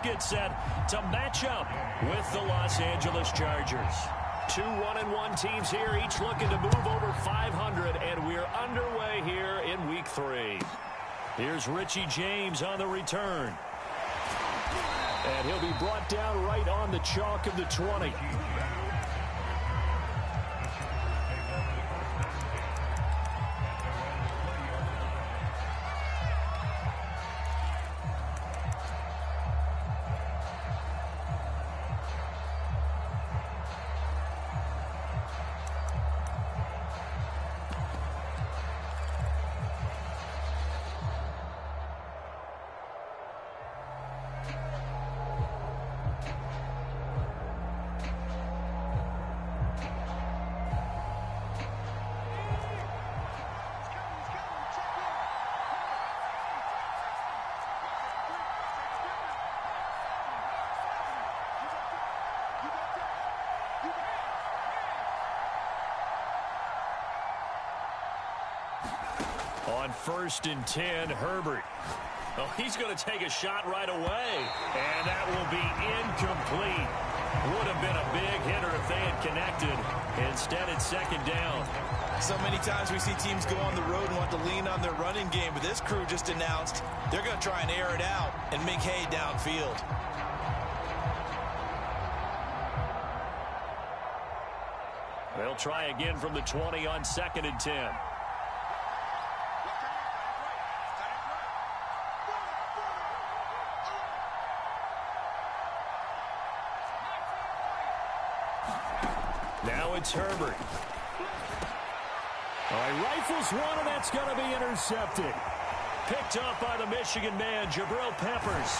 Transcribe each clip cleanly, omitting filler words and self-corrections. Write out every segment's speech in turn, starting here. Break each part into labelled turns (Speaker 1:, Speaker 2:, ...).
Speaker 1: Get set to match up with the Los Angeles Chargers. Two 1-1 teams here, each looking to move over 500, and we're underway here in Week 3. Here's Richie James on the return. And he'll be brought down right on the chalk of the 20. On 1st and 10, Herbert. Oh, he's going to take a shot right away. And that will be incomplete. Would have been a big hitter if they had connected. Instead, it's 2nd down.
Speaker 2: So many times we see teams go on the road and want to lean on their running game, but this crew just announced they're going to try and air it out and make hay downfield.
Speaker 1: They'll try again from the 20 on 2nd and 10. Now it's Herbert. All right, rifles one, and that's going to be intercepted. Picked up by the Michigan man, Jabril Peppers.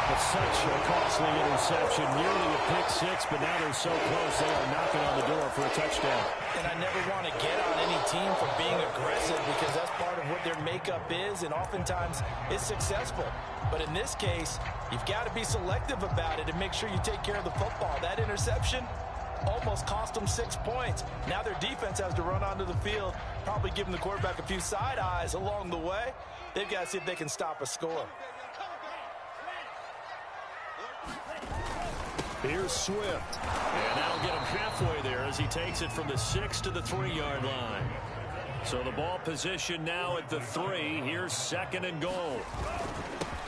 Speaker 1: But such a costly interception, nearly a pick six, but now they're so close they are knocking on the door for a touchdown.
Speaker 2: And I never want to get on any team for being aggressive because that's part of what their makeup is, and oftentimes it's successful. But in this case, you've got to be selective about it and make sure you take care of the football. That interception almost cost them 6 points. Now their defense has to run onto the field, probably giving the quarterback a few side eyes along the way. They've got to see if they can stop a score.
Speaker 1: Here's Swift. And that'll get him halfway there as he takes it from the 6 to the 3-yard line. So the ball position now at the 3. Here's 2nd and goal.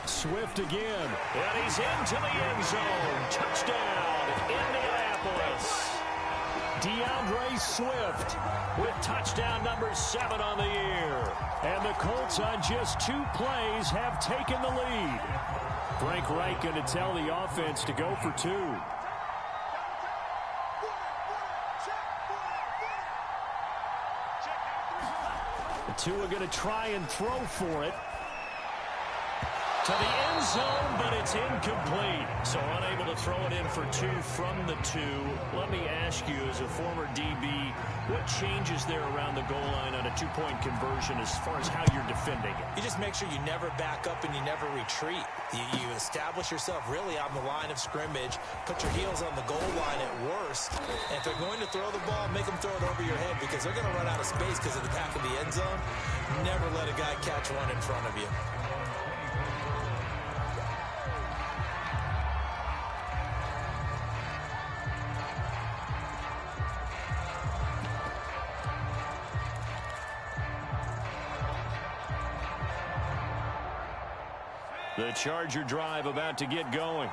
Speaker 1: Swift again. And he's into the end zone. Touchdown, Indianapolis. DeAndre Swift with touchdown number 7 on the year. And the Colts on just 2 plays have taken the lead. Frank Reich going to tell the offense to go for 2. The 2 are going to try and throw for it. To the end zone, but it's incomplete. So unable to throw it in for 2 from the 2. Let me ask you, as a former DB, what changes there around the goal line on a 2-point conversion as far as how you're defending it?
Speaker 2: You just make sure you never back up and you never retreat. You establish yourself really on the line of scrimmage, put your heels on the goal line at worst, and if they're going to throw the ball, make them throw it over your head because they're going to run out of space because of the back of the end zone. Never let a guy catch one in front of you.
Speaker 1: The Charger drive about to get going.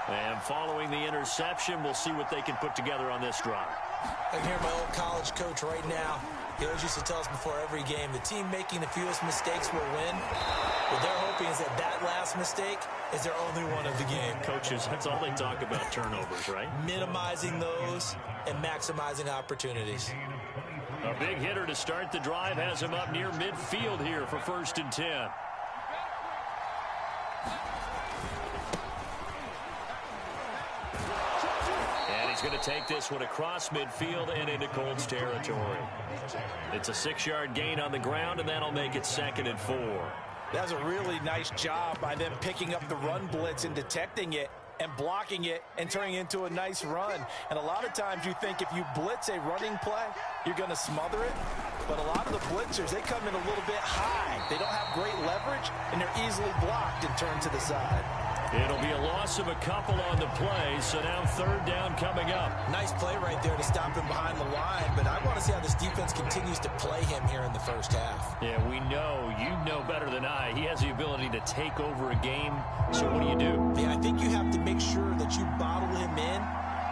Speaker 1: And following the interception, we'll see what they can put together on this drive.
Speaker 2: I can hear my old college coach right now. He always used to tell us before every game, the team making the fewest mistakes will win. What they're hoping is that that last mistake is their only one of the game.
Speaker 1: Coaches, that's all they talk about, turnovers, right?
Speaker 2: Minimizing those and maximizing opportunities.
Speaker 1: A big hitter to start the drive has him up near midfield here for 1st and 10. He's going to take this one across midfield and into Colts territory. It's a 6-yard gain on the ground, and that'll make it 2nd and 4.
Speaker 2: That was a really nice job by them picking up the run blitz and detecting it. and blocking it and turning it into a nice run. And a lot of times you think if you blitz a running play, you're going to smother it. But a lot of the blitzers, they come in a little bit high. They don't have great leverage, and they're easily blocked and turned to the side.
Speaker 1: It'll be a loss of a couple on the play, so now third down coming up.
Speaker 2: Nice play right there to stop him behind the line, but I want to see how this defense continues to play him here in the first half.
Speaker 1: Yeah, we know, you know better than I, he has the ability to take over a game, so what do?
Speaker 2: Yeah, I think you have to make sure that you bottle him in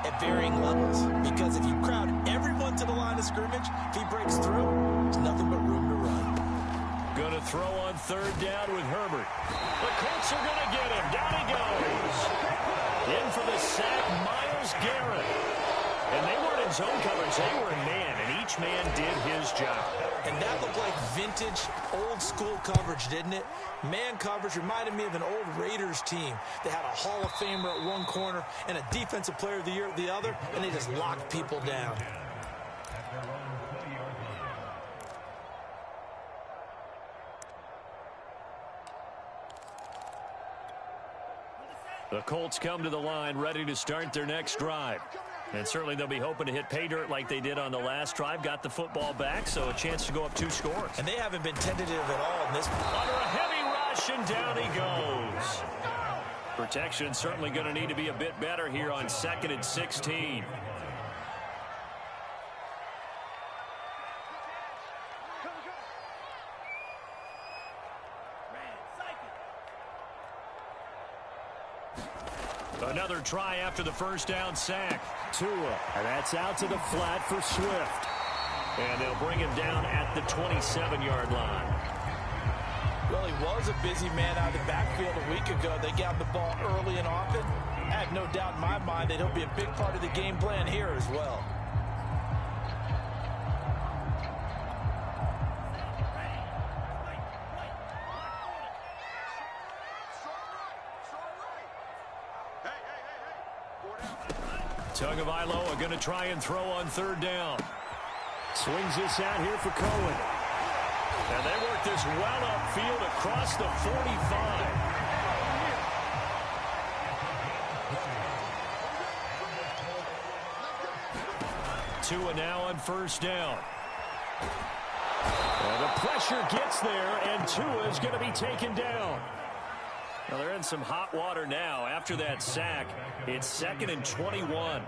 Speaker 2: at varying levels, because if you crowd everyone to the line of scrimmage, if he breaks through, there's nothing but room to run.
Speaker 1: Going to throw on third down with Herbert. The Colts are going to get him. Down he goes. In for the sack, Myles Garrett. And they weren't in zone coverage. They were in man, and each man did his job.
Speaker 2: And that looked like vintage, old-school coverage, didn't it? Man coverage reminded me of an old Raiders team. They had a Hall of Famer at one corner and a Defensive Player of the Year at the other, and they just locked people down.
Speaker 1: The Colts come to the line ready to start their next drive. And certainly they'll be hoping to hit pay dirt like they did on the last drive. Got the football back, so a chance to go up 2 scores.
Speaker 2: And they haven't been tentative at all in this.
Speaker 1: Under a heavy rush, and down he goes. Protection certainly going to need to be a bit better here on 2nd and 16. Another try after the first down sack. Tua, and that's out to the flat for Swift. And they'll bring him down at the 27-yard line.
Speaker 2: Well, he was a busy man out of the backfield a week ago. They got the ball early and often. I have no doubt in my mind that he'll be a big part of the game plan here as well. Tagovailoa
Speaker 1: going to try and throw on third down. Swings this out here for Cohen. And they work this well upfield across the 45. Tua now on first down. And the pressure gets there, and Tua is going to be taken down. Well, they're in some hot water now. After that sack, it's 2nd and 21.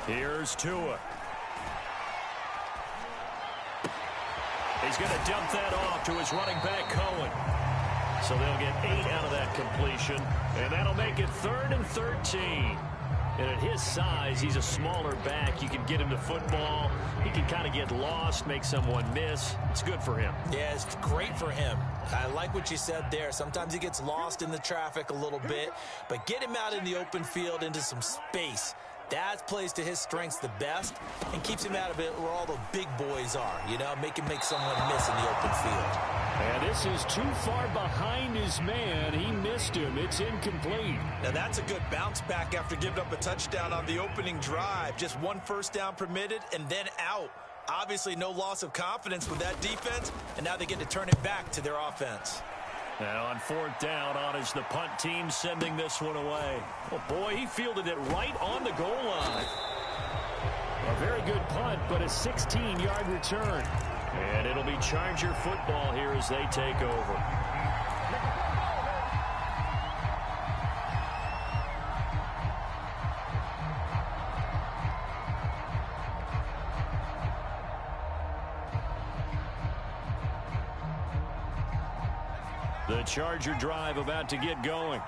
Speaker 1: Here's Tua. He's going to dump that off to his running back, Cohen. So they'll get 8 out of that completion, and that'll make it 3rd and 13. And at his size, he's a smaller back. You can get him the football. He can kind of get lost, make someone miss. It's good for him.
Speaker 2: Yeah, it's great for him. I like what you said there. Sometimes he gets lost in the traffic a little bit, but get him out in the open field into some space. That plays to his strengths the best and keeps him out of it where all the big boys are, you know, make someone miss in the open field.
Speaker 1: And this is too far behind his man. He missed him. It's incomplete.
Speaker 2: Now that's a good bounce back after giving up a touchdown on the opening drive. Just 1 first down permitted and then out. Obviously no loss of confidence with that defense, and now they get to turn it back to their offense.
Speaker 1: Now on 4th down, on is the punt team sending this one away. Oh, boy, he fielded it right on the goal line. A very good punt, but a 16-yard return. And it'll be Charger football here as they take over. The Charger drive about to get going.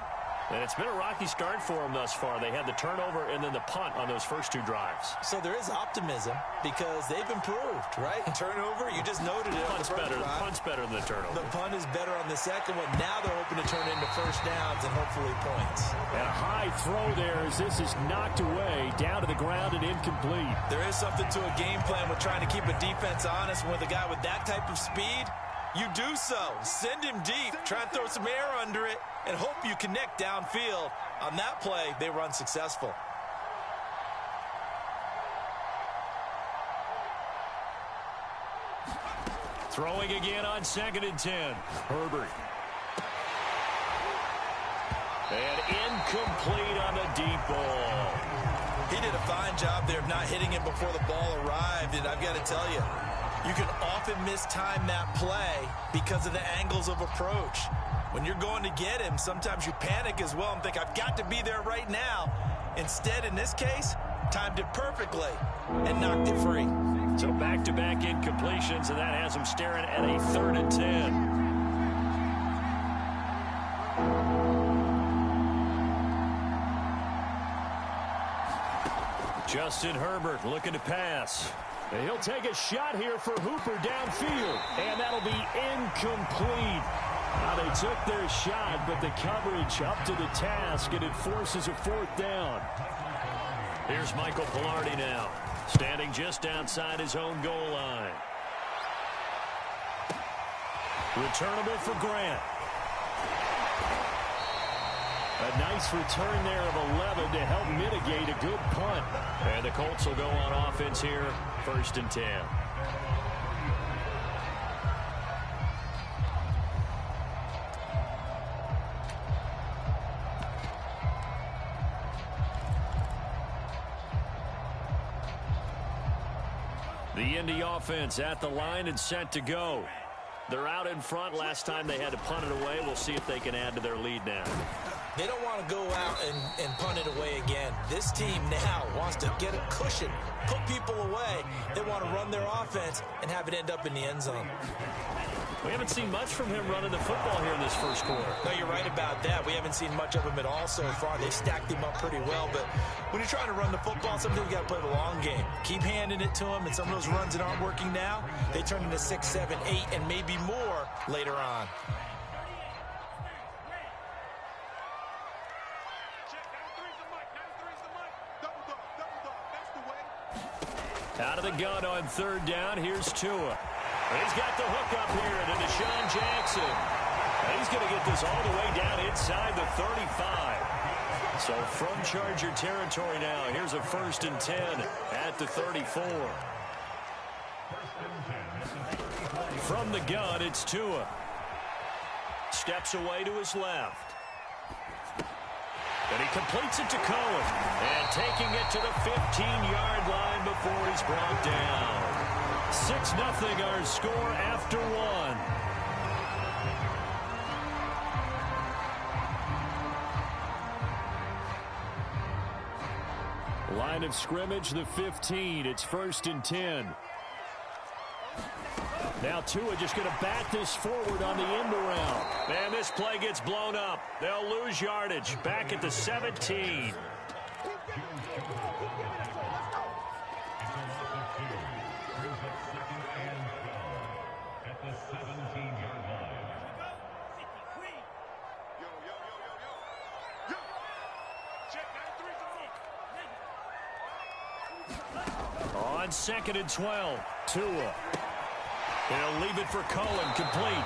Speaker 1: And it's been a rocky start for them thus far. They had the turnover and then the punt on those first 2 drives.
Speaker 2: So there is optimism because they've improved, right? Turnover, you just noted it.
Speaker 1: Punt's better. The punt's better than the turnover.
Speaker 2: The punt is better on the second one. Now they're hoping to turn it into first downs and hopefully points.
Speaker 1: And a high throw there as this is knocked away, down to the ground and incomplete.
Speaker 2: There is something to a game plan with trying to keep a defense honest. With a guy with that type of speed, you do so. Send him deep. Try and throw some air under it and hope you connect downfield. On that play, they were unsuccessful.
Speaker 1: Throwing again on 2nd and 10. Herbert. And incomplete on the deep ball.
Speaker 2: He did a fine job there of not hitting it before the ball arrived, and I've got to tell you, you can often mistime that play because of the angles of approach. When you're going to get him, sometimes you panic as well and think, I've got to be there right now. Instead, in this case, timed it perfectly and knocked it free.
Speaker 1: So back-to-back incompletions, and that has him staring at a 3rd and 10. Justin Herbert looking to pass. And he'll take a shot here for Hooper downfield. And that'll be incomplete. Now they took their shot, but the coverage up to the task, and it forces a 4th down. Here's Michael Pilardi now, standing just outside his own goal line. Returnable for Grant. A nice return there of 11 to help mitigate a good punt. And the Colts will go on offense here, 1st and 10. The Indy offense at the line and set to go. They're out in front. Last time they had to punt it away. We'll see if they can add to their lead now.
Speaker 2: They don't want to go out and punt it away again. This team now wants to get a cushion, put people away. They want to run their offense and have it end up in the end zone.
Speaker 1: We haven't seen much from him running the football here in this first quarter.
Speaker 2: No, you're right about that. We haven't seen much of him at all so far. They stacked him up pretty well, but when you're trying to run the football, sometimes you got to play the long game. Keep handing it to him, and some of those runs that aren't working now, they turn into 6, 7, 8, and maybe more later on.
Speaker 1: Out of the gun on 3rd down. Here's Tua. He's got the hook up here to Deshaun Jackson. And he's going to get this all the way down inside the 35. So from Charger territory now, here's a 1st and 10 at the 34. From the gun, it's Tua. Steps away to his left. And he completes it to Cohen. And taking it to the 15-yard line before he's brought down. 6-0 our score after 1. Line of scrimmage, the 15. It's 1st and 10. Now Tua just going to bat this forward on the end around. And this play gets blown up. They'll lose yardage. Back at the 17. On 2nd and 12, Tua. He'll leave it for Cohen, complete.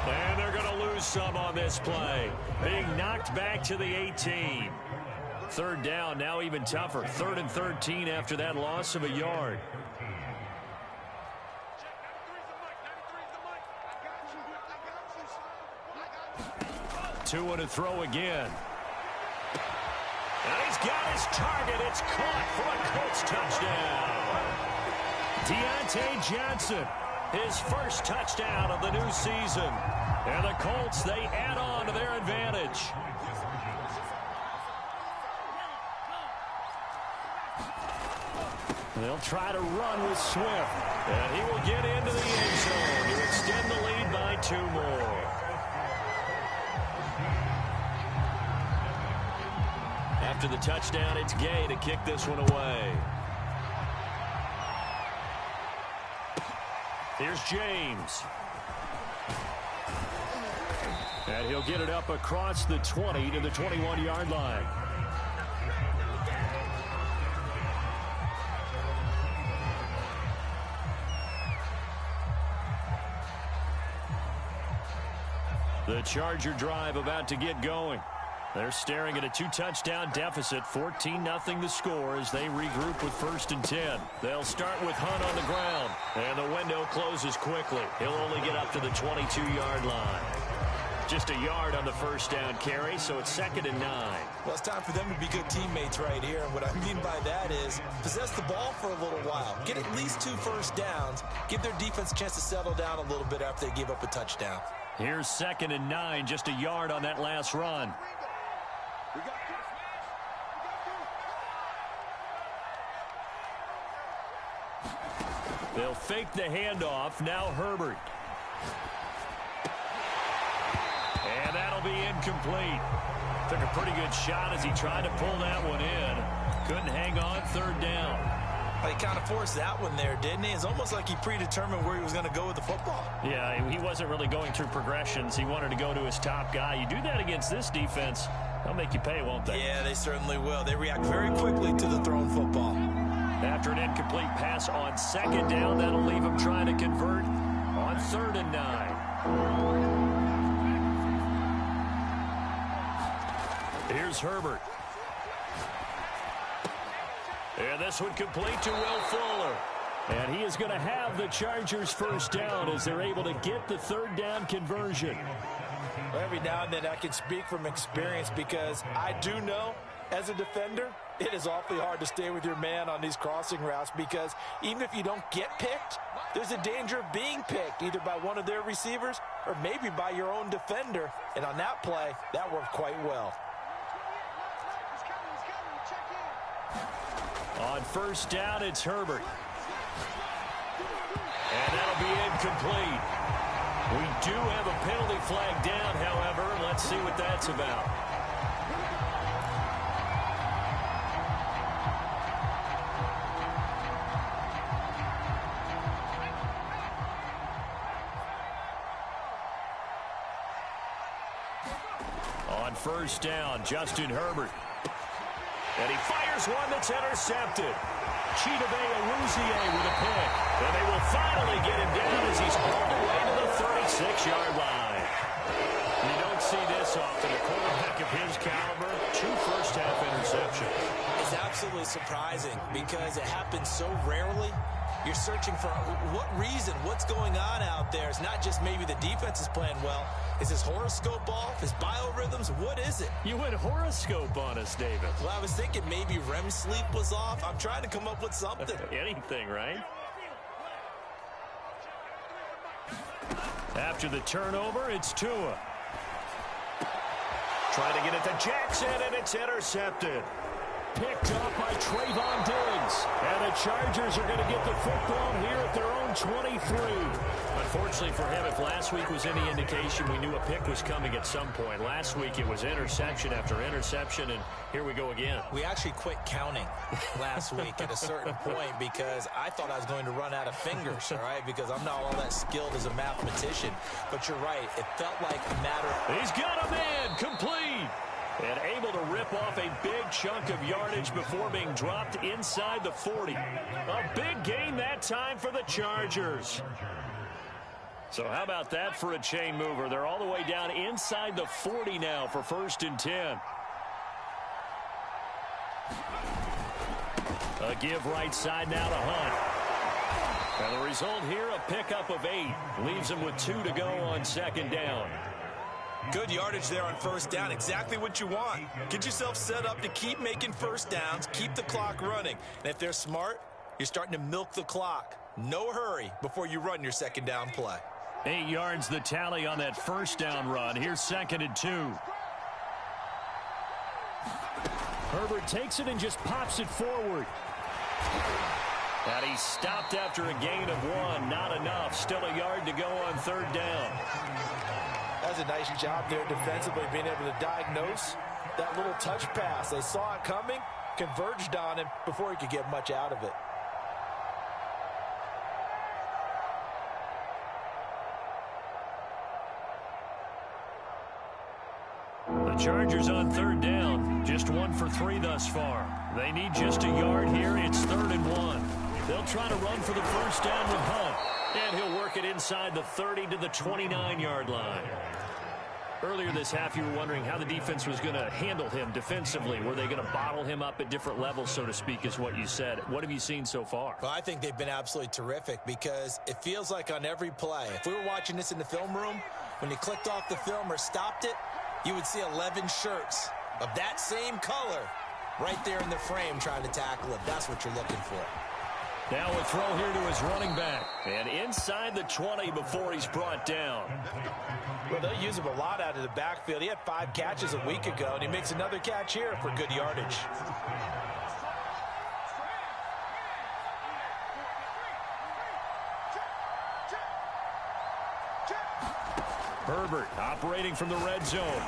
Speaker 1: And they're going to lose some on this play. Being knocked back to the 18. 3rd down, now even tougher. 3rd and 13 after that loss of a yard. Tua to throw again. And he's got his target. It's caught for a Colts touchdown. Deontay Johnson, his first touchdown of the new season. And the Colts, they add on to their advantage. They'll try to run with Swift. And he will get into the end zone to extend the lead by 2 more. After the touchdown, it's Gay to kick this one away. Here's James. And he'll get it up across the 20 to the 21-yard line. The Charger drive about to get going. They're staring at a 2-touchdown deficit, 14-0 the score as they regroup with 1st and 10. They'll start with Hunt on the ground, and the window closes quickly. He'll only get up to the 22-yard line. Just a yard on the first down carry, so it's 2nd and 9.
Speaker 2: Well, it's time for them to be good teammates right here. And what I mean by that is possess the ball for a little while. Get at least 2 first downs. Give their defense a chance to settle down a little bit after they give up a touchdown.
Speaker 1: Here's 2nd and 9, just a yard on that last run. They'll fake the handoff. Now Herbert. And that'll be incomplete. Took a pretty good shot as he tried to pull that one in. Couldn't hang on, 3rd down.
Speaker 2: He kind of forced that one there, didn't he? It's almost like he predetermined where he was going to go with the football.
Speaker 1: Yeah, he wasn't really going through progressions. He wanted to go to his top guy. You do that against this defense, they'll make you pay, won't they?
Speaker 2: Yeah, they certainly will. They react very quickly to the thrown football.
Speaker 1: After an incomplete pass on 2nd down, that'll leave him trying to convert on 3rd and 9. Here's Herbert. And this one complete to Will Fuller. And he is going to have the Chargers first down as they're able to get the 3rd down conversion.
Speaker 2: Well, every now and then I can speak from experience because I do know as a defender, it is awfully hard to stay with your man on these crossing routes because even if you don't get picked, there's a danger of being picked either by one of their receivers or maybe by your own defender. And on that play, that worked quite well.
Speaker 1: On 1st down, it's Herbert. And that'll be incomplete. We do have a penalty flag down, however. Let's see what that's about. On 1st down, Justin Herbert. And he fires one that's intercepted. Chidobe-Awuzie with a pick. And they will finally get him down as he's hauled away to the 36-yard line. You don't see this often. A quarterback of his caliber, 2 first-half interceptions.
Speaker 2: It's absolutely surprising because it happens so rarely. You're searching for what reason, what's going on out there. It's not just maybe the defense is playing well. Is his horoscope off? His biorhythms? What is it?
Speaker 1: You went horoscope on us, David.
Speaker 2: Well, I was thinking maybe REM sleep was off. I'm trying to come up with something.
Speaker 1: Anything, right? After the turnover, it's Tua. Trying to get it to Jackson, and it's intercepted. Picked up by Trayvon Diggs. And the Chargers are going to get the football here at their own 23. Unfortunately for him, if last week was any indication, we knew a pick was coming at some point. Last week it was interception after interception, and here we go again.
Speaker 2: We actually quit counting last week at a certain point because I thought I was going to run out of fingers, all right, because I'm not all that skilled as a mathematician. But you're right. It felt like a matter of...
Speaker 1: He's got a man complete. And able to rip off a big chunk of yardage before being dropped inside the 40. A big gain that time for the Chargers. So how about that for a chain mover? They're all the way down inside the 40 now for 1st and 10. A give right side now to Hunt. And the result here, a pickup of 8. Leaves him with 2 to go on 2nd down.
Speaker 2: Good yardage there on 1st down. Exactly what you want. Get yourself set up to keep making first downs, keep the clock running. And if they're smart, you're starting to milk the clock. No hurry before you run your 2nd down play.
Speaker 1: 8 yards the tally on that 1st down run. Here's 2nd and 2. Herbert takes it and just pops it forward. And he stopped after a gain of 1. Not enough. Still a yard to go on 3rd down.
Speaker 2: That's a nice job there defensively, being able to diagnose that little touch pass. They saw it coming, converged on him before he could get much out of it.
Speaker 1: The Chargers on 3rd down, just 1 for 3 thus far. They need just a yard here. It's 3rd and 1. They'll try to run for the first down with Hunt. And he'll work it inside the 30 to the 29-yard line. Earlier this half, you were wondering how the defense was going to handle him defensively. Were they going to bottle him up at different levels, so to speak, is what you said. What have you seen so far?
Speaker 2: Well, I think they've been absolutely terrific because it feels like on every play, if we were watching this in the film room, when you clicked off the film or stopped it, you would see 11 shirts of that same color right there in the frame trying to tackle it. That's what you're looking for.
Speaker 1: Now a throw here to his running back. And inside the 20 before he's brought down.
Speaker 2: Well, they'll use him a lot out of the backfield. He had 5 catches a week ago, and he makes another catch here for good yardage.
Speaker 1: Herbert operating from the red zone.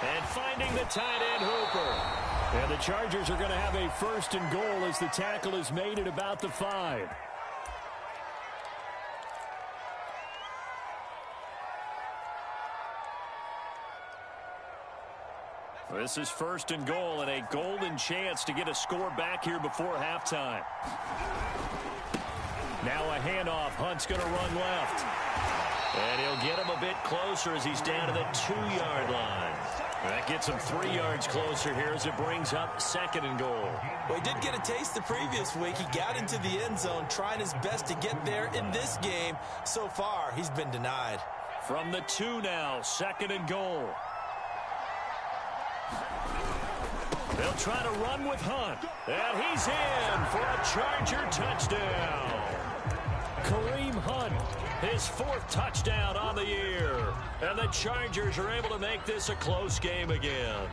Speaker 1: And finding the tight end Hooper. And the Chargers are going to have a 1st and goal as the tackle is made at about the 5. This is 1st and goal and a golden chance to get a score back here before halftime. Now a handoff. Hunt's going to run left. And he'll get him a bit closer as he's down to the 2-yard line. That gets him 3 yards closer here as it brings up 2nd and goal.
Speaker 2: Well, he did get a taste the previous week. He got into the end zone, trying his best to get there in this game. So far, he's been denied.
Speaker 1: From the 2 now, 2nd and goal. They'll try to run with Hunt. And he's in for a Charger touchdown. Kareem Hunt, his 4th touchdown on the year. And the Chargers are able to make this a close game again.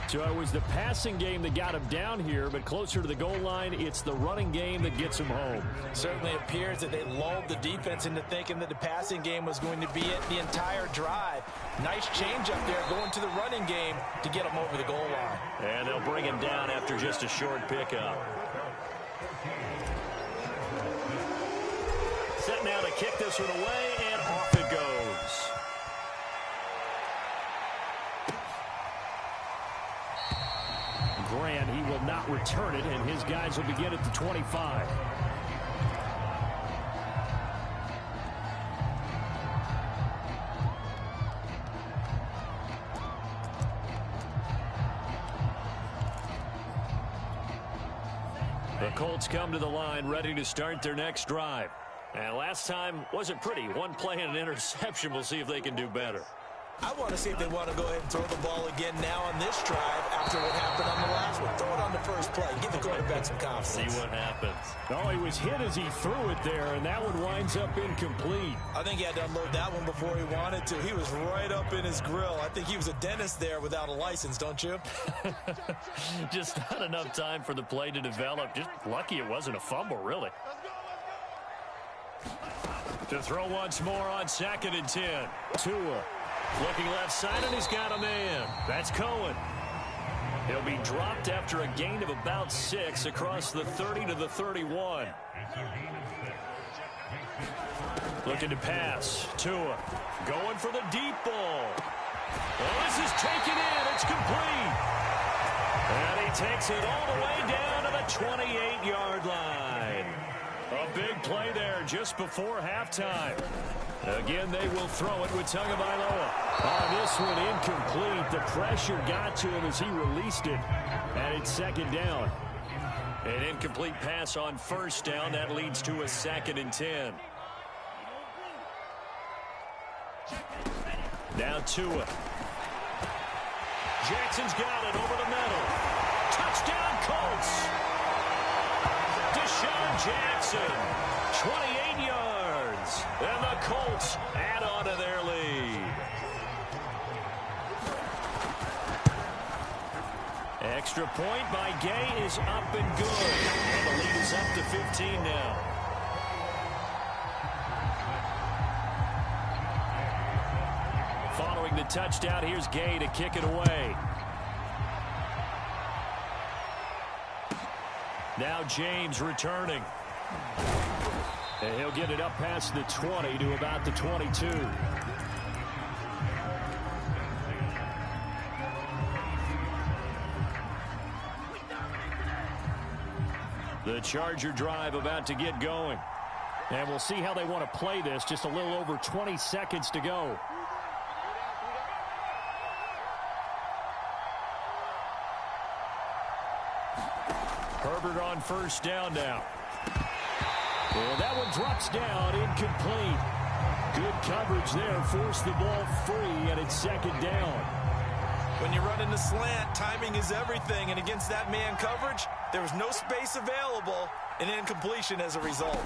Speaker 1: So it was the passing game that got him down here, but closer to the goal line, it's the running game that gets him home.
Speaker 2: Certainly appears that they lulled the defense into thinking that the passing game was going to be it the entire drive. Nice change up there going to the running game to get him over the goal line.
Speaker 1: And they'll bring him down after just a short pickup. Set now to kick this one away, and off it goes. Grant, he will not return it, and his guys will begin at the 25. The Colts come to the line, ready to start their next drive. And last time wasn't pretty. 1 play and an interception. We'll see if they can do better.
Speaker 2: I want to see if they want to go ahead and throw the ball again now on this drive after what happened on the last one. Throw it on the first play. Give the quarterback some confidence.
Speaker 1: See what happens. Oh, he was hit as he threw it there, and that one winds up incomplete.
Speaker 2: I think he had to unload that one before he wanted to. He was right up in his grill. I think he was a dentist there without a license, don't you?
Speaker 1: Just not enough time for the play to develop. Just lucky it wasn't a fumble, really. To throw once more on 2nd and 10. Tua looking left side, and he's got a man. That's Cohen. He'll be dropped after a gain of about 6 across the 30 to the 31. Looking to pass. Tua going for the deep ball. Well, this is taken in. It's complete. And he takes it all the way down to the 28-yard line. A big play there just before halftime. Again, they will throw it with Tagovailoa. On this one, incomplete. The pressure got to him as he released it. And it's 2nd down. An incomplete pass on 1st down. That leads to a 2nd and 10. Now Tua. Jackson's got it over the middle. Touchdown, Colts. Deshaun Jackson, 28 yards. And the Colts add on to their lead. Extra point by Gay is up and good. And the lead is up to 15 now. Following the touchdown, here's Gay to kick it away. Now James returning. And he'll get it up past the 20 to about the 22. The Charger drive about to get going. And we'll see how they want to play this. Just a little over 20 seconds to go. Herbert on 1st down now. Well, that one drops down, incomplete. Good coverage there. Forced the ball free, and it's second down.
Speaker 2: When you run in the slant, timing is everything. And against that man coverage, there was no space available, and incompletion as a result.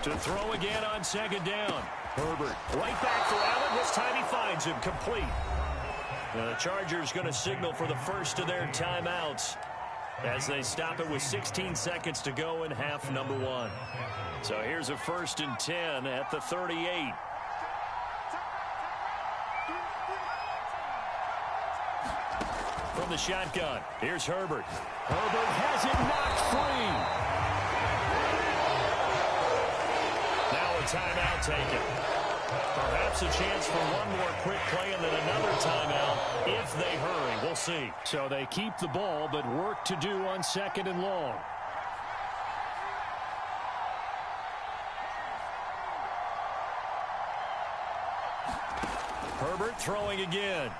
Speaker 1: To throw again on second down. Herbert right back for Allen. This time he finds him complete. Now the Chargers going to signal for the first of their timeouts as they stop it with 16 seconds to go in half number one. So here's a 1st and 10 at the 38. From the shotgun, here's Herbert. Herbert has it knocked free. Now a timeout taken. Perhaps a chance for one more quick play and then another timeout if they hurry. We'll see. So they keep the ball, but work to do on 2nd and long. Herbert throwing again.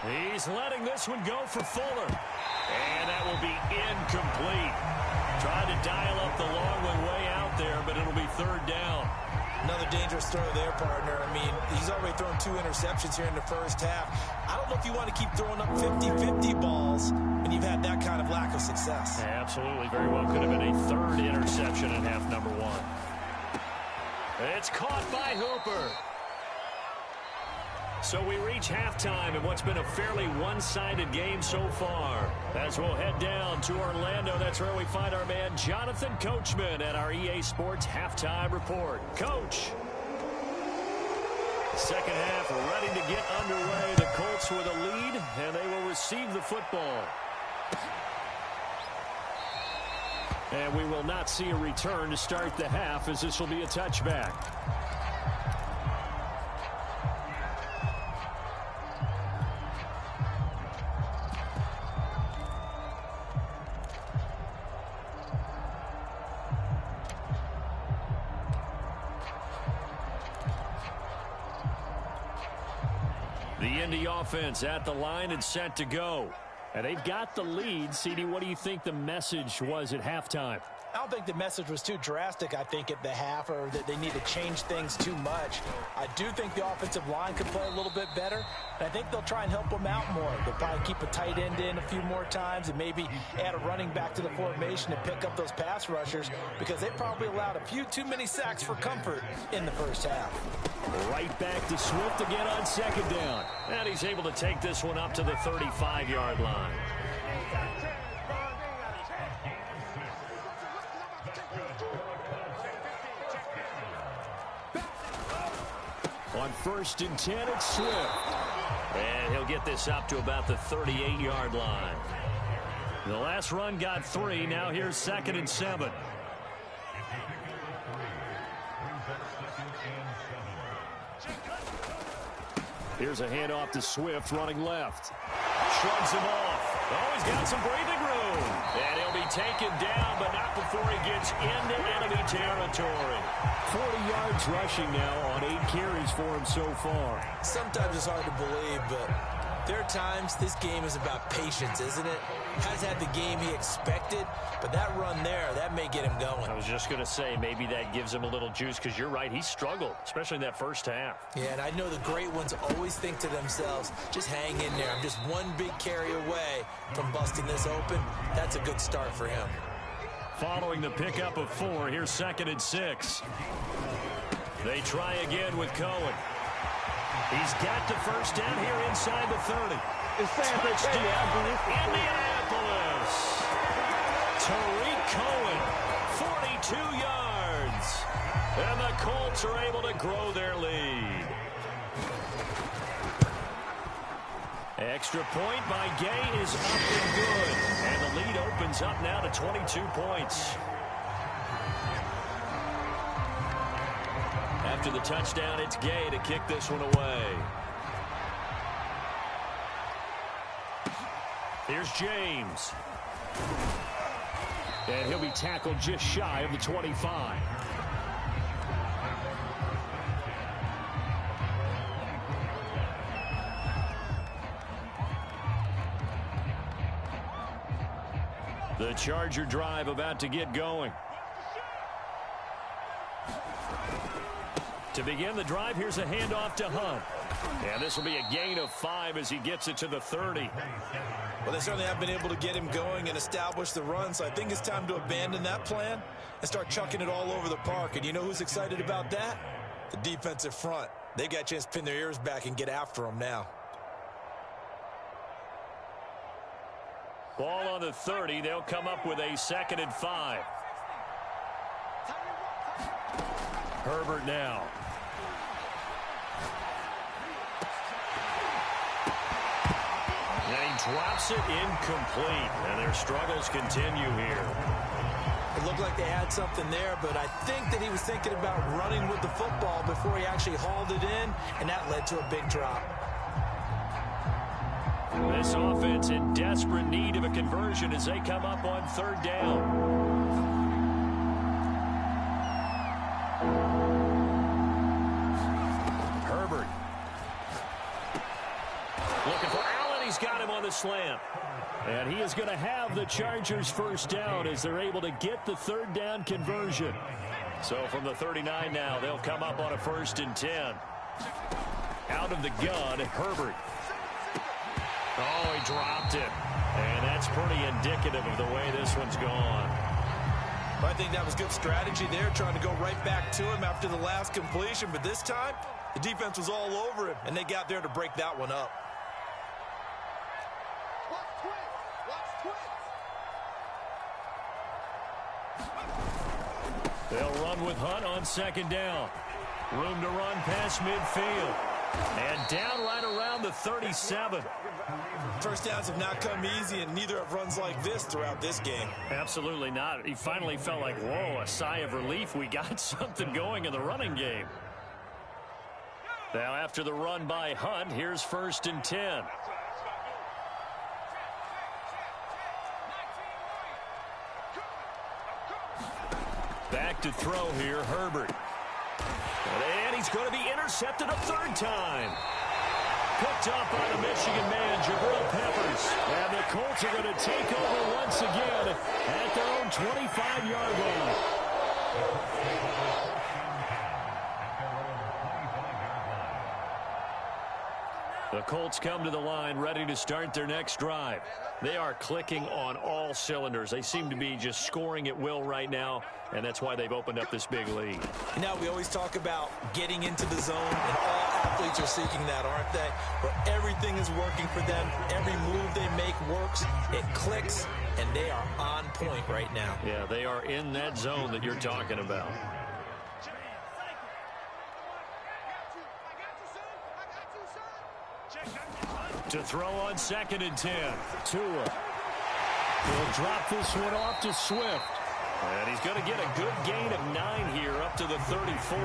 Speaker 1: He's letting this one go for Fuller. And that will be incomplete. Trying to dial up the long way out there, but it'll be 3rd down.
Speaker 2: Another dangerous throw there, partner. I mean, he's already thrown 2 interceptions here in the first half. I don't know if you want to keep throwing up 50-50 balls when you've had that kind of lack of success.
Speaker 1: Yeah, absolutely. Very well could have been a 3rd interception in half number one. It's caught by Hooper. So we reach halftime in what's been a fairly one-sided game so far. As we'll head down to Orlando, that's where we find our man Jonathan Coachman at our EA Sports Halftime Report. Coach. Second half ready to get underway. The Colts with a lead, and they will receive the football. And we will not see a return to start the half, as this will be a touchback. The Indy offense at the line and set to go. And they've got the lead. CD, what do you think the message was at halftime?
Speaker 2: I don't think the message was too drastic, I think, at the half, or that they need to change things too much. I do think the offensive line could play a little bit better, and I think they'll try and help them out more. They'll probably keep a tight end in a few more times and maybe add a running back to the formation to pick up those pass rushers, because they probably allowed a few too many sacks for comfort in the first half.
Speaker 1: Right back to Swift again on second down. And he's able to take this one up to the 35-yard line. On 1st and 10, it's Swift. And he'll get this up to about the 38-yard line. The last run got 3. Now here's 2nd and 7. Here's a handoff to Swift running left. Shrugs him off. Oh, he's got some breathing room. And he'll be taken down, but not before he gets into enemy territory. 40 yards rushing now on 8 carries for him so far.
Speaker 2: Sometimes it's hard to believe, but there are times this game is about patience, isn't it? Has had the game he expected, but that run there, that may get him going.
Speaker 1: I was just going to say, maybe that gives him a little juice, because you're right, he struggled, especially in that first half.
Speaker 2: Yeah, and I know the great ones always think to themselves, just hang in there. I'm just one big carry away from busting this open. That's a good start for him.
Speaker 1: Following the pickup of 4, here's 2nd and 6. They try again with Cohen. He's got the first down here inside the 30. Touchdown, Indianapolis. Tariq Cohen, 42 yards. And the Colts are able to grow their lead. Extra point by Gay is up and good. And the lead opens up now to 22 points. After the touchdown, it's Gay to kick this one away. Here's James. And he'll be tackled just shy of the 25. The Charger drive about to get going. To begin the drive, here's a handoff to Hunt. And this will be a gain of 5 as he gets it to the 30.
Speaker 2: Well, they certainly have been able to get him going and establish the run, so I think it's time to abandon that plan and start chucking it all over the park. And you know who's excited about that? The defensive front. They got a chance to pin their ears back and get after him now.
Speaker 1: Ball on the 30. They'll come up with a 2nd and 5. Herbert now. And he drops it incomplete. And their struggles continue here.
Speaker 2: It looked like they had something there, but I think that he was thinking about running with the football before he actually hauled it in, and that led to a big drop.
Speaker 1: This offense in desperate need of a conversion as they come up on 3rd down. Herbert. Looking for Allen. He's got him on the slant. And he is going to have the Chargers 1st down as they're able to get the 3rd down conversion. So from the 39 now, they'll come up on a 1st and 10. Out of the gun, Herbert. Oh, he dropped it. And that's pretty indicative of the way this one's gone.
Speaker 2: I think that was good strategy there, trying to go right back to him after the last completion. But this time, the defense was all over him, and they got there to break that one up.
Speaker 1: They'll run with Hunt on 2nd down. Room to run past midfield. And down right around the 37.
Speaker 2: First downs have not come easy, and neither have runs like this throughout this game.
Speaker 1: Absolutely not. He finally felt like, whoa, a sigh of relief. We got something going in the running game. Now after the run by Hunt, here's 1st and 10. Back to throw here, Herbert. And he's going to be intercepted a 3rd time. Picked up by the Michigan man, Jabril Peppers. And the Colts are going to take over once again at their own 25-yard line. The Colts come to the line ready to start their next drive. They are clicking on all cylinders. They seem to be just scoring at will right now, and that's why they've opened up this big lead.
Speaker 2: Now, we always talk about getting into the zone, and all athletes are seeking that, aren't they? Where everything is working for them. Every move they make works. It clicks, and they are on point right now.
Speaker 1: Yeah, they are in that zone that you're talking about. To throw on 2nd and 10. Tua. He'll drop this one off to Swift. And he's going to get a good gain of 9 here up to the 34.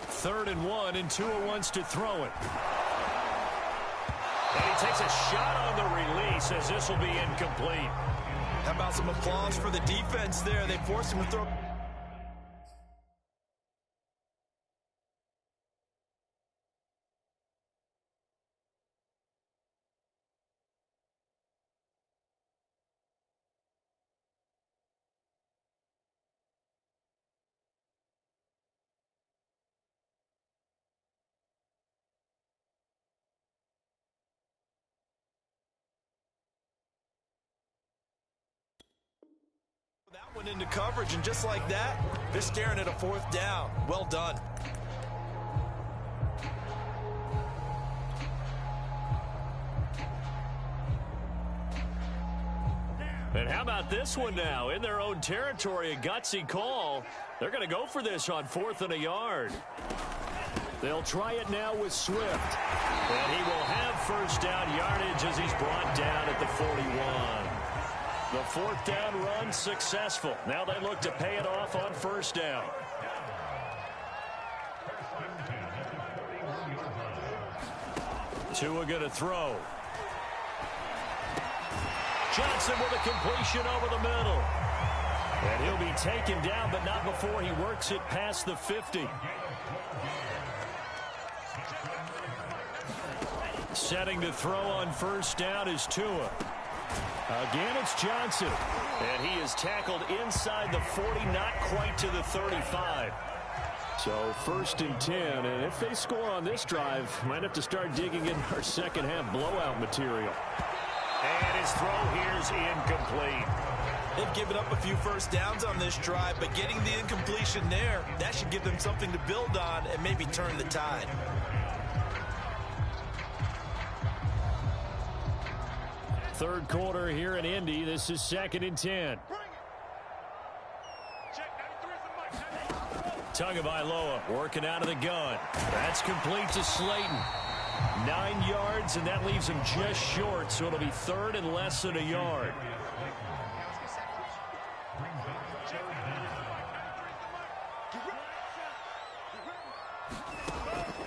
Speaker 1: Third and 1, and Tua wants to throw it. And he takes a shot on the release as this will be incomplete.
Speaker 2: How about some applause for the defense there? They forced him to throw. That one into coverage, and just like that, they're staring at a 4th down. Well done.
Speaker 1: And how about this one now? In their own territory, a gutsy call. They're going to go for this on 4th and a yard. They'll try it now with Swift. And he will have 1st down yardage as he's brought down at the 41. The 4th down run successful. Now they look to pay it off on 1st down. Tua going to throw. Johnson with a completion over the middle. And he'll be taken down, but not before he works it past the 50. Setting to throw on first down is Tua. Again, it's Johnson. And he is tackled inside the 40, not quite to the 35. So 1st and 10, and if they score on this drive, might have to start digging in our second half blowout material.
Speaker 3: And his throw here's incomplete.
Speaker 2: They've given up a few first downs on this drive, but getting the incompletion there, that should give them something to build on and maybe turn the tide.
Speaker 1: Third quarter here in Indy. This is 2nd and 10. Tagovailoa working out of the gun. That's complete to Slayton. 9 yards, and that leaves him just short, so it'll be 3rd and less than a yard.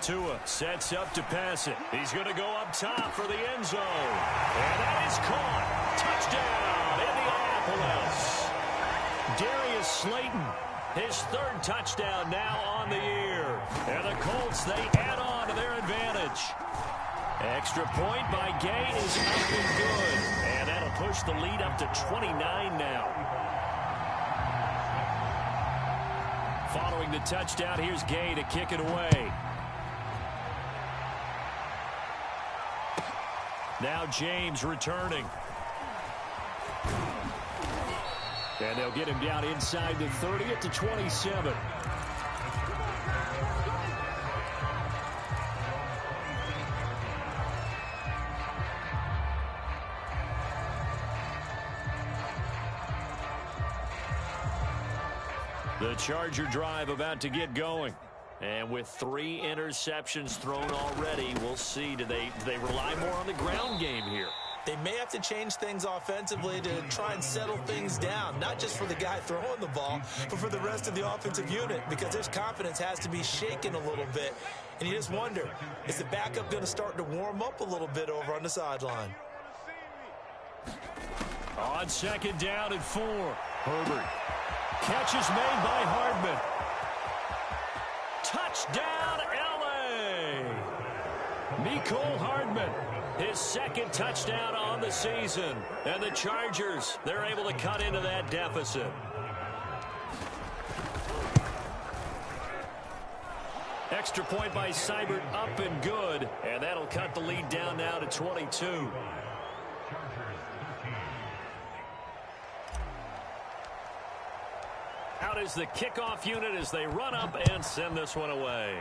Speaker 1: Tua sets up to pass it. He's going to go up top for the end zone. And that is caught. Touchdown, Indianapolis. Darius Slayton, his 3rd touchdown now on the year. And the Colts, they add on to their advantage. Extra point by Gay is up and good. And that'll push the lead up to 29 now. Following the touchdown, here's Gay to kick it away. Now James returning. And they'll get him down inside the 30 at the 27. The Charger drive about to get going. And with 3 interceptions thrown already, we'll see. Do they rely more on the ground game here?
Speaker 2: They may have to change things offensively to try and settle things down, not just for the guy throwing the ball, but for the rest of the offensive unit, because his confidence has to be shaken a little bit. And you just wonder, is the backup going to start to warm up a little bit over on the sideline?
Speaker 1: On 2nd down and 4. Herbert. Catch is made by Hardman. Touchdown, L.A. Mecole Hardman, his 2nd touchdown on the season. And the Chargers, they're able to cut into that deficit. Extra point by Seibert, up and good. And that'll cut the lead down now to 22. Out is the kickoff unit as they run up and send this one away.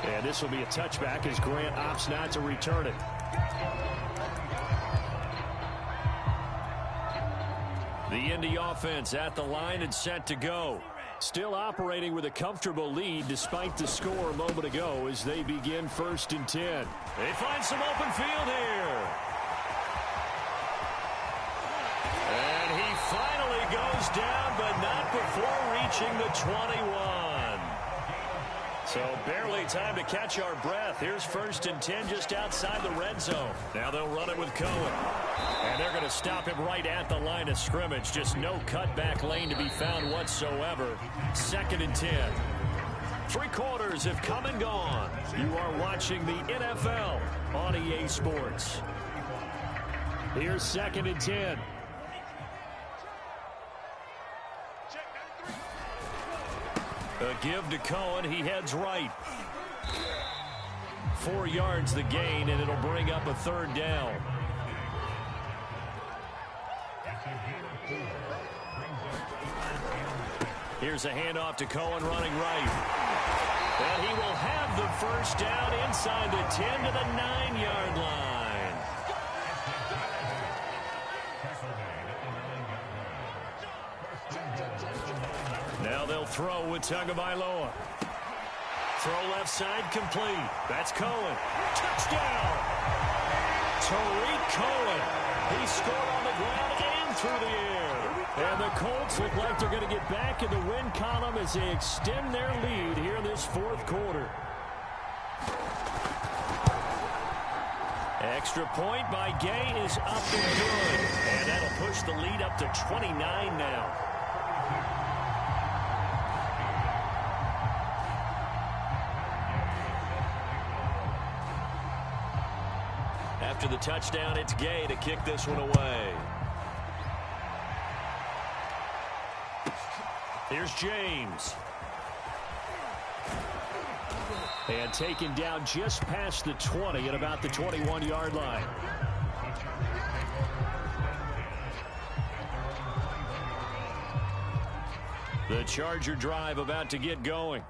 Speaker 1: And this will be a touchback as Grant opts not to return it. The Indy offense at the line and set to go. Still operating with a comfortable lead despite the score a moment ago as they begin 1st and 10. They find some open field here. And he finally goes down, but not before reaching the 21. So barely time to catch our breath. Here's 1st and 10 just outside the red zone. Now they'll run it with Cohen. And they're going to stop him right at the line of scrimmage. Just no cutback lane to be found whatsoever. 2nd and 10. 3 quarters have come and gone. You are watching the NFL on EA Sports. Here's 2nd and 10. A give to Cohen. He heads right. 4 yards the gain, and it'll bring up a 3rd down. Here's a handoff to Cohen running right. And he will have the 1st down inside the 10 to the 9-yard line. Now they'll throw with Tagovailoa. Throw left side complete. That's Cohen. Touchdown! Tariq Cohen. He scored on the ground and through the air. And the Colts look like they're going to get back in the win column as they extend their lead here in this 4th quarter. Extra point by Gay is up and good. And that'll push the lead up to 29 now. after the touchdown, it's Gay to kick this one away. Here's James. And taken down just past the 20 at about the 21-yard line. The Charger drive about to get going.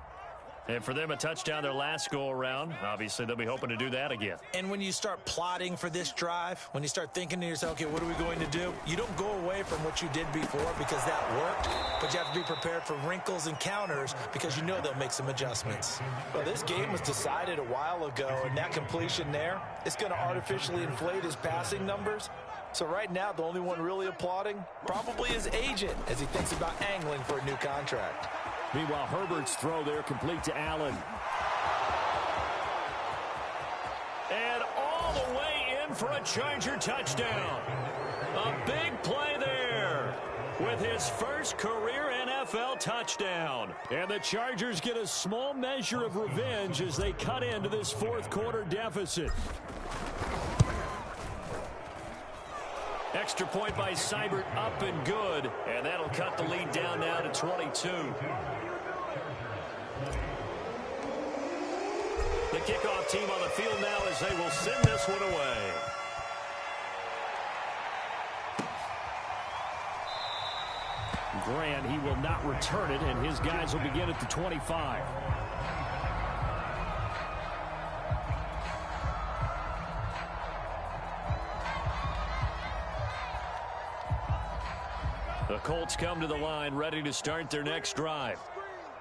Speaker 1: And for them, a touchdown their last go-around. Obviously, they'll be hoping to do that again.
Speaker 2: And when you start plotting for this drive, when you start thinking to yourself, okay, what are we going to do? You don't go away from what you did before because that worked, but you have to be prepared for wrinkles and counters because you know they'll make some adjustments. Well, this game was decided a while ago, and that completion there, it's going to artificially inflate his passing numbers. So right now, the only one really applauding probably his agent as he thinks about angling for a new contract.
Speaker 1: Meanwhile, Herbert's throw there complete to Allen. And all the way in for a Charger touchdown. A big play there with his first career NFL touchdown. And the Chargers get a small measure of revenge as they cut into this fourth quarter deficit. Extra point by Seibert, up and good. And that'll cut the lead down now to 22. The kickoff team on the field now as they will send this one away. Grant, he will not return it, and his guys will begin at the 25. The Colts come to the line, ready to start their next drive.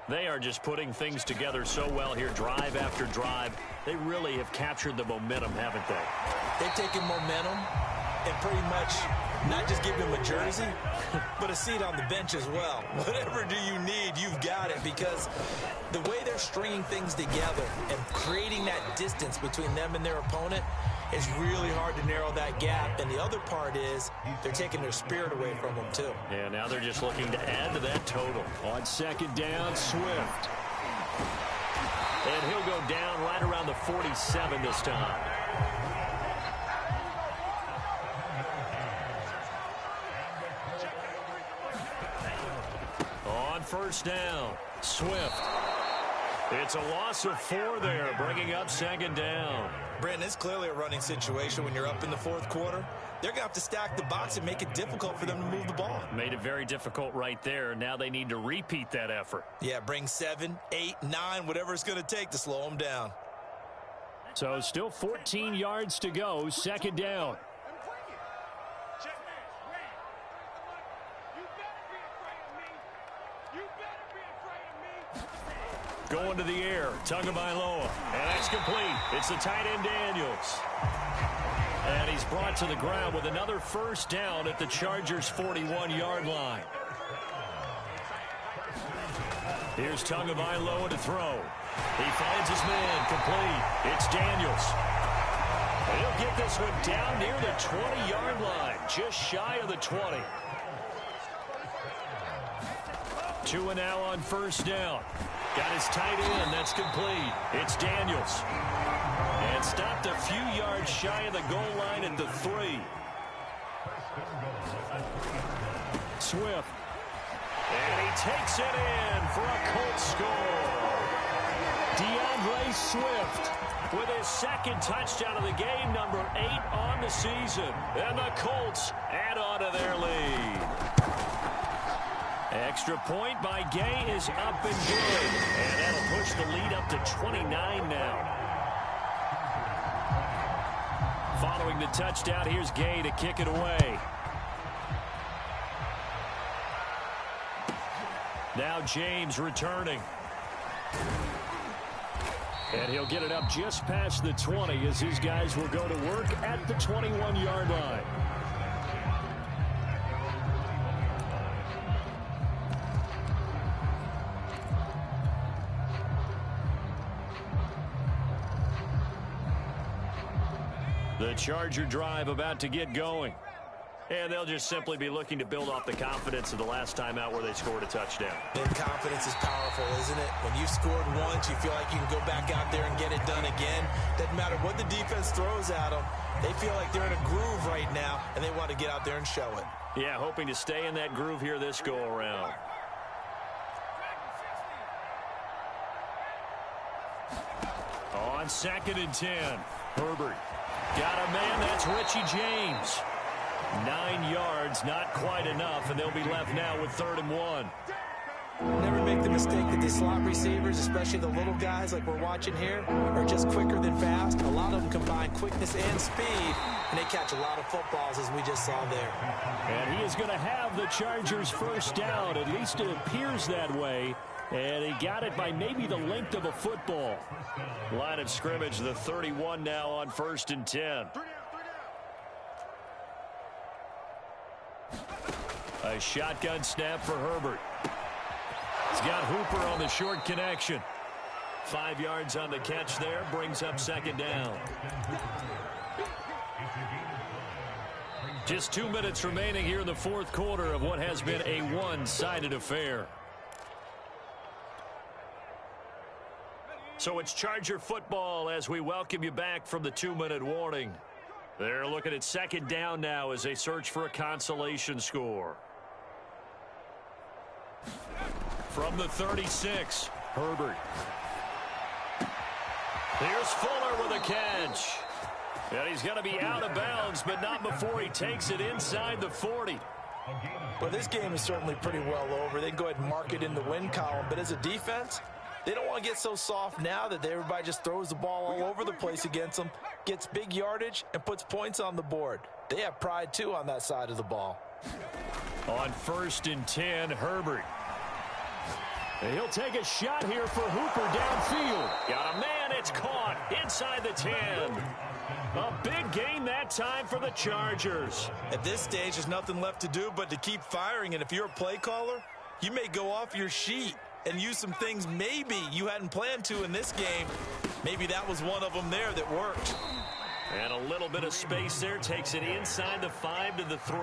Speaker 1: They are just putting things together so well here, drive after drive. They really have captured the momentum, haven't they?
Speaker 2: They've taken momentum and pretty much not just give him a jersey, but a seat on the bench as well. Whatever do you need, you've got it, because the way they're stringing things together and creating that distance between them and their opponent is really hard to narrow that gap. And the other part is they're taking their spirit away from them, too.
Speaker 1: Yeah, now they're just looking to add to that total. On second down, Swift. And he'll go down right around the 47 this time. On first down, Swift. It's a loss of 4 there, bringing up second down.
Speaker 2: Brandon, it's clearly a running situation when you're up in the fourth quarter. They're going to have to stack the box and make it difficult for them to move the ball.
Speaker 1: Made it very difficult right there. Now they need to repeat that effort.
Speaker 2: Yeah, bring 7, 8, 9, whatever it's going to take to slow them down.
Speaker 1: So still 14 yards to go, second down. Going to the air, Tagovailoa, and that's complete. It's the tight end Daniels. And he's brought to the ground with another first down at the Chargers' 41-yard line. Here's Tagovailoa to throw. He finds his man, complete. It's Daniels. And he'll get this one down near the 20-yard line, just shy of the 20. 2 and now on first down. Got his tight end. That's complete. It's Daniels. And stopped a few yards shy of the goal line at the 3. Swift. And he takes it in for a Colts score. DeAndre Swift with his second touchdown of the game, number 8 on the season. And the Colts add on to their lead. Extra point by Gay is up and good. And that'll push the lead up to 29 now. Following the touchdown, here's Gay to kick it away. Now James returning. And he'll get it up just past the 20 as his guys will go to work at the 21-yard line. The Charger drive about to get going. And they'll just simply be looking to build off the confidence of the last time out where they scored a touchdown.
Speaker 2: And confidence is powerful, isn't it? When you've scored once, you feel like you can go back out there and get it done again. Doesn't matter what the defense throws at them. They feel like they're in a groove right now, and they want to get out there and show it.
Speaker 1: Yeah, hoping to stay in that groove here this go-around. On 2nd and 10, Herbert. Got a man, that's Richie James. 9 yards, not quite enough, and they'll be left now with 3rd and 1.
Speaker 2: Never make the mistake that the slot receivers, especially the little guys like we're watching here, are just quicker than fast. A lot of them combine quickness and speed, and they catch a lot of footballs, as we just saw there.
Speaker 1: And he is going to have the Chargers first down. At least it appears that way. And he got it by maybe the length of a football. Line of scrimmage, the 31 now on 1st and 10. A shotgun snap for Herbert. He's got Hooper on the short connection. 5 yards on the catch there, brings up 2nd down. Just 2 minutes remaining here in the 4th quarter of what has been a one-sided affair. So it's Charger football as we welcome you back from the 2-minute warning. They're looking at 2nd down now as they search for a consolation score. From the 36, Herbert. Here's Fuller with a catch. And he's going to be out of bounds, but not before he takes it inside the 40.
Speaker 2: Well, this game is certainly pretty well over. They can go ahead and mark it in the win column. But as a defense, they don't want to get so soft now that everybody just throws the ball all over the place against them, gets big yardage, and puts points on the board. They have pride, too, on that side of the ball.
Speaker 1: On 1st and 10, Herbert. And he'll take a shot here for Hooper downfield. Got a man, it's caught inside the 10. A big gain that time for the Chargers.
Speaker 2: At this stage, there's nothing left to do but to keep firing. And if you're a play caller, you may go off your sheet and use some things maybe you hadn't planned to in this game. Maybe that was one of them there that worked.
Speaker 1: And a little bit of space there takes it inside the 5 to the 3.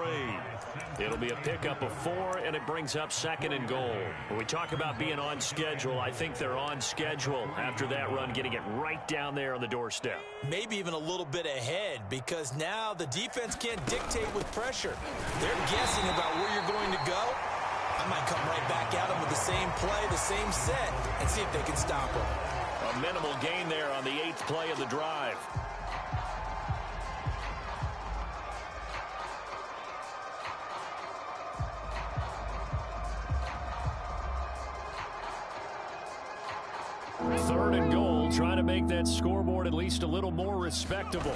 Speaker 1: It'll be a pickup of 4, and it brings up 2nd and goal. When we talk about being on schedule, I think they're on schedule after that run, getting it right down there on the doorstep.
Speaker 2: Maybe even a little bit ahead, because now the defense can't dictate with pressure. They're guessing about where you're going to go. I might come right back at them with the same play, the same set, and see if they can stop them.
Speaker 1: A minimal gain there on the 8th play of the drive. Third and goal, trying to make that scoreboard at least a little more respectable.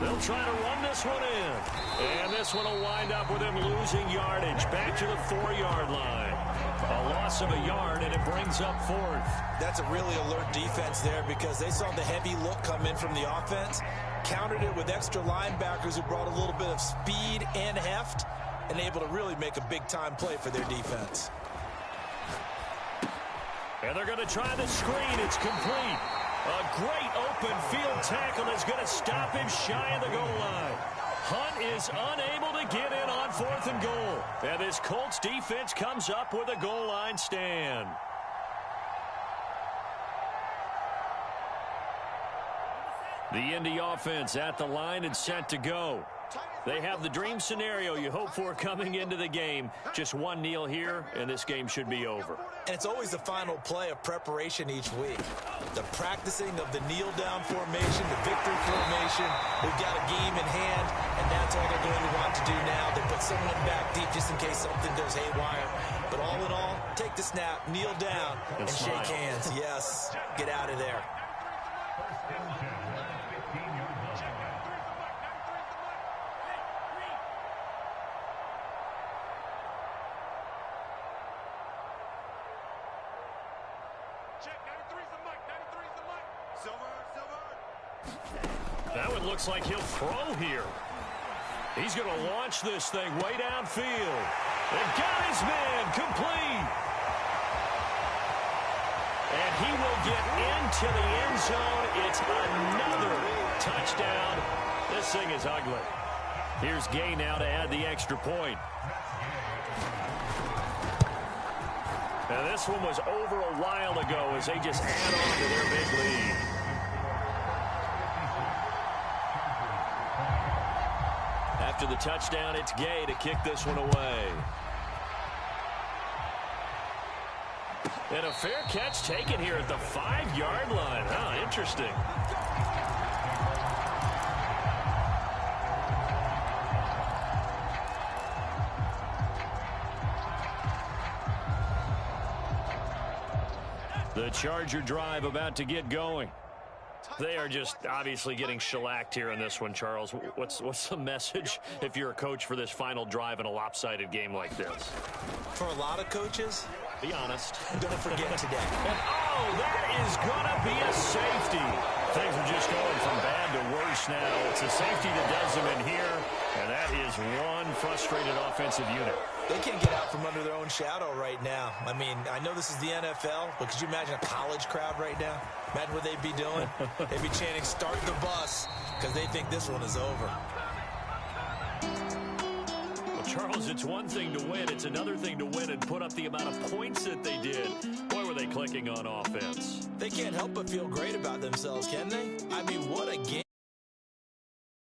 Speaker 1: They'll try to run this one in. And this one will wind up with him losing yardage back to the 4-yard line. A loss of a yard, and it brings up 4th.
Speaker 2: That's a really alert defense there because they saw the heavy look come in from the offense, countered it with extra linebackers who brought a little bit of speed and heft, and able to really make a big-time play for their defense.
Speaker 1: And they're going to try the screen. It's complete. A great open field tackle is going to stop him shy of the goal line. Hunt is unable to get in on 4th and goal. And this Colts defense comes up with a goal line stand. The Indy offense at the line and set to go. They have the dream scenario you hope for coming into the game. Just one kneel here, and this game should be over.
Speaker 2: And it's always the final play of preparation each week. The practicing of the kneel-down formation, the victory formation. We've got a game in hand, and that's all they're going to want to do now. They put someone back deep just in case something goes haywire. But all in all, take the snap, kneel down, and shake hands. Yes, get out of there.
Speaker 1: That one looks like he'll throw here. He's going to launch this thing way downfield. They got his man complete. And he will get into the end zone. It's another touchdown. This thing is ugly. Here's Gay now to add the extra point. Now this one was over a while ago as they just add on to their big lead. After the touchdown, it's Gay to kick this one away. And a fair catch taken here at the 5-yard line. Huh, interesting. The Charger drive about to get going. They are just obviously getting shellacked here in this one, Charles. What's the message if you're a coach for this final drive in a lopsided game like this?
Speaker 2: For a lot of coaches,
Speaker 1: be honest.
Speaker 2: Don't forget today.
Speaker 1: And, oh, that is going to be a safety. Things are just going from bad to worse now. It's a safety that does them in here, and that is one frustrated offensive unit.
Speaker 2: They can't get out from under their own shadow right now. I mean, I know this is the NFL, but could you imagine a college crowd right now? Imagine what they'd be doing. They'd be chanting, "Start the bus," because they think this one is over.
Speaker 1: Well, Charles, it's one thing to win. It's another thing to win and put up the amount of points that they did. Boy, were they clicking on offense.
Speaker 2: They can't help but feel great about themselves, can they? I mean, what a game.